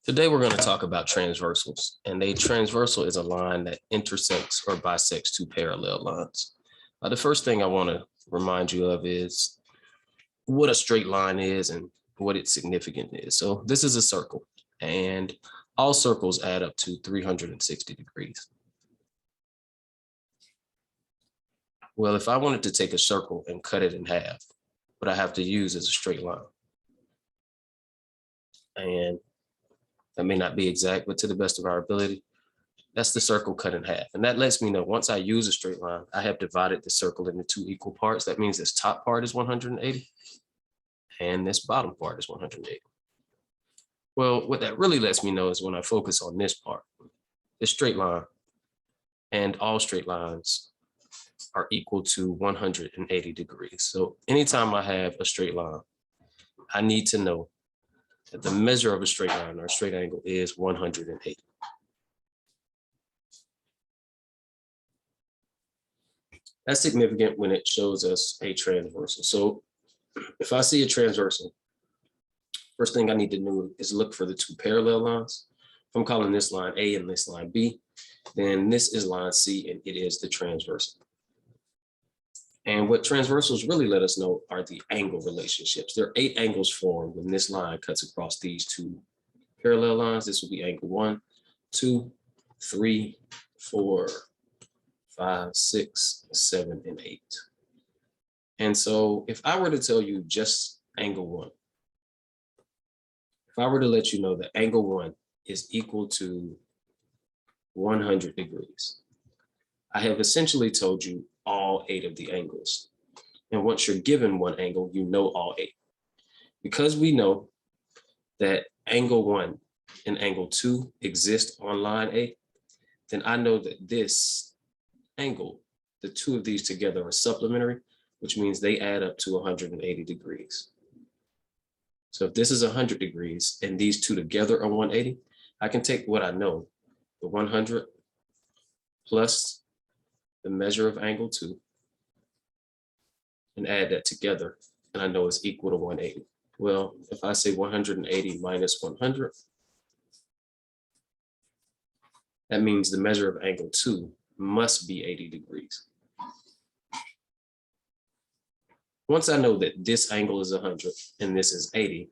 Today, we're going to talk about transversals, and a transversal is a line that intersects or bisects two parallel lines. The first thing I want to remind you of is what a straight line is and what its significance is. So this is a circle, and all circles add up to 360 degrees. Well, if I wanted to take a circle and cut it in half, what I have to use is a straight line. And that may not be exact, but to the best of our ability, that's the circle cut in half. And that lets me know once I use a straight line, I have divided the circle into two equal parts. That means this top part is 180 and this bottom part is 180. Well, what that really lets me know is when I focus on this part, this straight line, and all straight lines are equal to 180 degrees. So anytime I have a straight line, I need to know that the measure of a straight line or straight angle is 180. That's significant when it shows us a transversal. So if I see a transversal, first thing I need to do is look for the two parallel lines. If I'm calling this line A and this line B, then this is line C and it is the transversal. And what transversals really let us know are the angle relationships. There are 8 angles formed when this line cuts across these two parallel lines. This will be angle 1, 2, 3, 4, 5, 6, 7, and 8. And so if I were to tell you just angle 1, if I were to let you know that angle 1 is equal to 100 degrees, I have essentially told you all 8 of the angles. And once you're given one angle, you know all 8. Because we know that angle 1 and angle 2 exist on line A, then I know that this angle, the two of these together are supplementary, which means they add up to 180 degrees. So if this is 100 degrees and these two together are 180, I can take what I know, the 100 plus the measure of angle 2, and add that together, and I know it's equal to 180. Well, if I say 180 minus 100, that means the measure of angle 2 must be 80 degrees. Once I know that this angle is 100 and this is 80,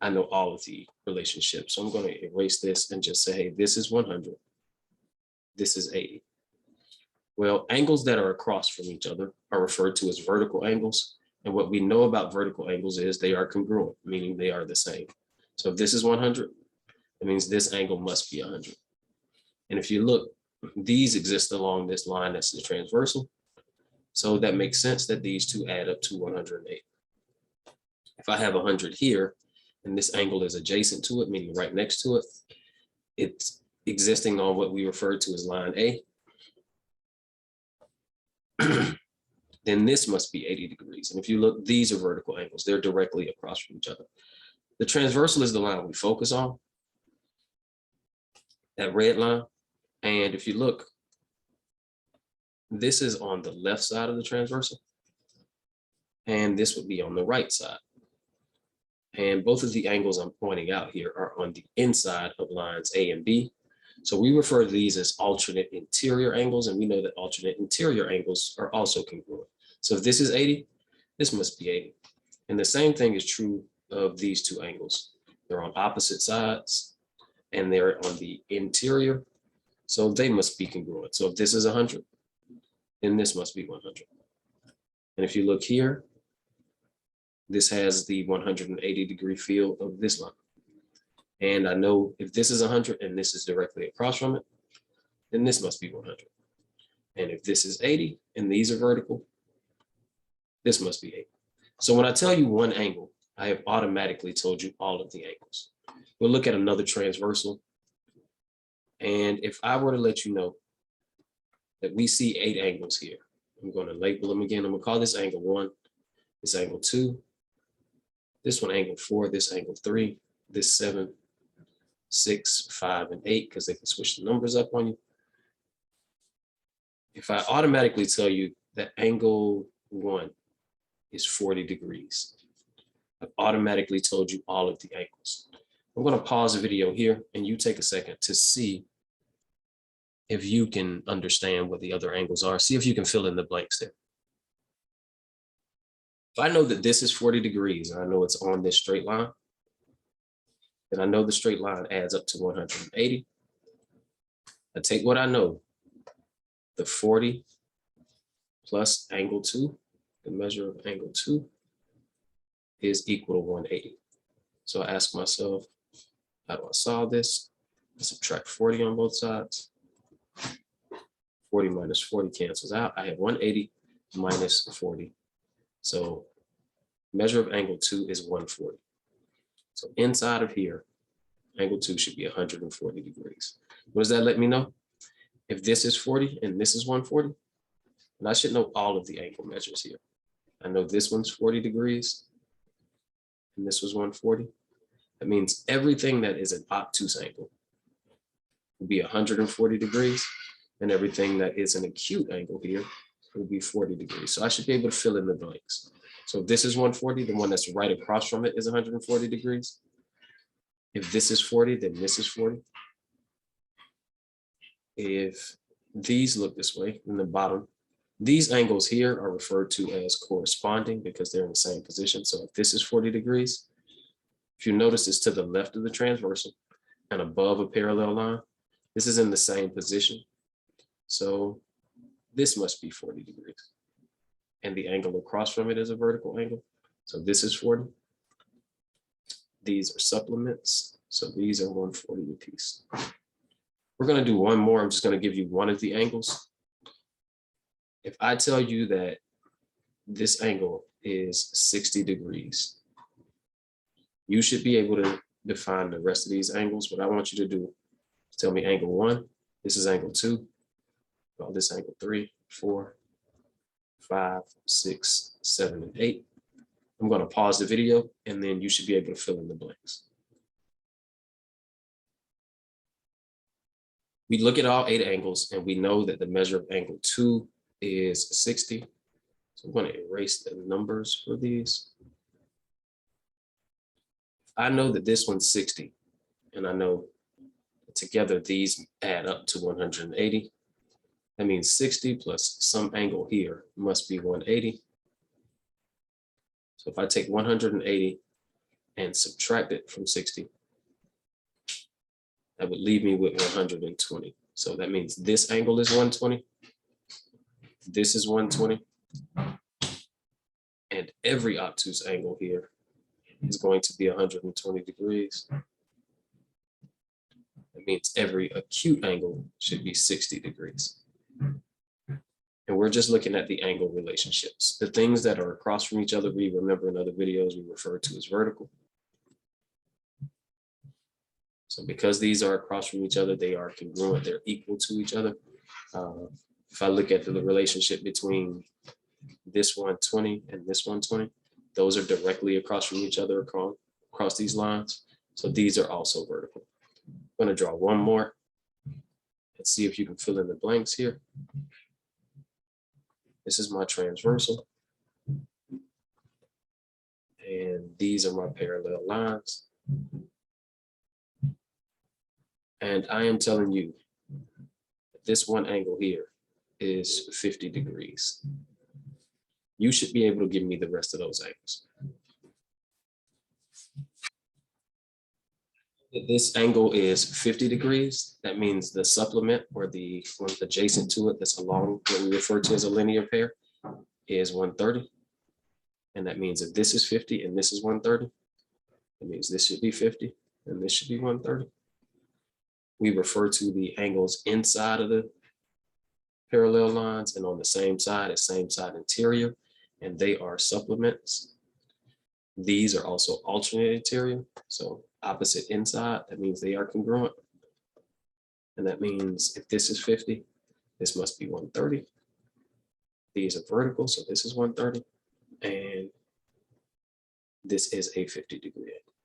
I know all of the relationships. So I'm going to erase this and just say, hey, this is 100, this is 80. Well, angles that are across from each other are referred to as vertical angles. And what we know about vertical angles is they are congruent, meaning they are the same. So if this is 100, it means this angle must be 100. And if you look, these exist along this line that's the transversal. So that makes sense that these two add up to 108. If I have 100 here, and this angle is adjacent to it, meaning right next to it, it's existing on what we refer to as line A, then this must be 80 degrees. And if you look, these are vertical angles. They're directly across from each other. The transversal is the line we focus on, that red line. And if you look, this is on the left side of the transversal, and this would be on the right side. And both of the angles I'm pointing out here are on the inside of lines A and B. So we refer to these as alternate interior angles, and we know that alternate interior angles are also congruent. So if this is 80, this must be 80. And the same thing is true of these two angles. They're on opposite sides and they're on the interior. So they must be congruent. So if this is 100, then this must be 100. And if you look here, this has the 180 degree field of this line. And I know if this is 100 and this is directly across from it, then this must be 100. And if this is 80 and these are vertical, this must be 80. So when I tell you one angle, I have automatically told you all of the angles. We'll look at another transversal. And if I were to let you know that we see 8 angles here, I'm going to label them again. I'm going to call this angle 1, this angle 2, this one angle 4, this angle 3, this 7, 6, 5, and 8, because they can switch the numbers up on you. If I automatically tell you that angle 1 is 40 degrees, I've automatically told you all of the angles. I'm going to pause the video here and you take a second to see if you can understand what the other angles are. See if you can fill in the blanks there. If I know that this is 40 degrees and I know it's on this straight line, then I know the straight line adds up to 180. I take what I know, the 40 plus angle 2, the measure of angle 2 is equal to 180. So I ask myself, how do I solve this? I subtract 40 on both sides. 40 minus 40 cancels out. I have 180 minus 40. So measure of angle 2 is 140. So inside of here, angle 2 should be 140 degrees. What does that let me know? If this is 40 and this is 140, and I should know all of the angle measures here. I know this one's 40 degrees and this was 140. That means everything that is an obtuse angle will be 140 degrees, and everything that is an acute angle here will be 40 degrees. So I should be able to fill in the blanks. So if this is 140, the one that's right across from it is 140 degrees. If this is 40, then this is 40. If these look this way in the bottom, these angles here are referred to as corresponding because they're in the same position. So if this is 40 degrees, if you notice it's to the left of the transversal and above a parallel line, this is in the same position. So this must be 40 degrees. And the angle across from it is a vertical angle. So this is 40. These are supplements. So these are 140 apiece. We're going to do one more. I'm just going to give you one of the angles. If I tell you that this angle is 60 degrees, you should be able to define the rest of these angles. What I want you to do is tell me angle 1. This is angle 2. Call this angle 3, 4, 5, 6, 7, and 8. I'm going to pause the video and then you should be able to fill in the blanks. We look at all 8 angles and we know that the measure of angle 2 is 60. So I'm going to erase the numbers for these. I know that this one's 60 and I know that together these add up to 180. That means 60 plus some angle here must be 180. So if I take 180 and subtract it from 60, that would leave me with 120. So that means this angle is 120. This is 120. And every obtuse angle here is going to be 120 degrees. That means every acute angle should be 60 degrees. And we're just looking at the angle relationships. The things that are across from each other, we remember in other videos, we refer to as vertical. So because these are across from each other, they are congruent, they're equal to each other. If I look at the relationship between this 120 and this 120, those are directly across from each other across these lines. So these are also vertical. I'm going to draw one more and see if you can fill in the blanks here. This is my transversal. And these are my parallel lines. And I am telling you that this one angle here is 50 degrees. You should be able to give me the rest of those angles. If this angle is 50 degrees, that means the supplement or the one adjacent to it that's along what we refer to as a linear pair is 130. And that means if this is 50 and this is 130, that means this should be 50 and this should be 130. We refer to the angles inside of the parallel lines and on the same side as same side interior, and they are supplements. These are also alternate interior, so opposite inside. That means they are congruent. And that means if this is 50, this must be 130. These are vertical, so this is 130. And this is a 50 degree angle.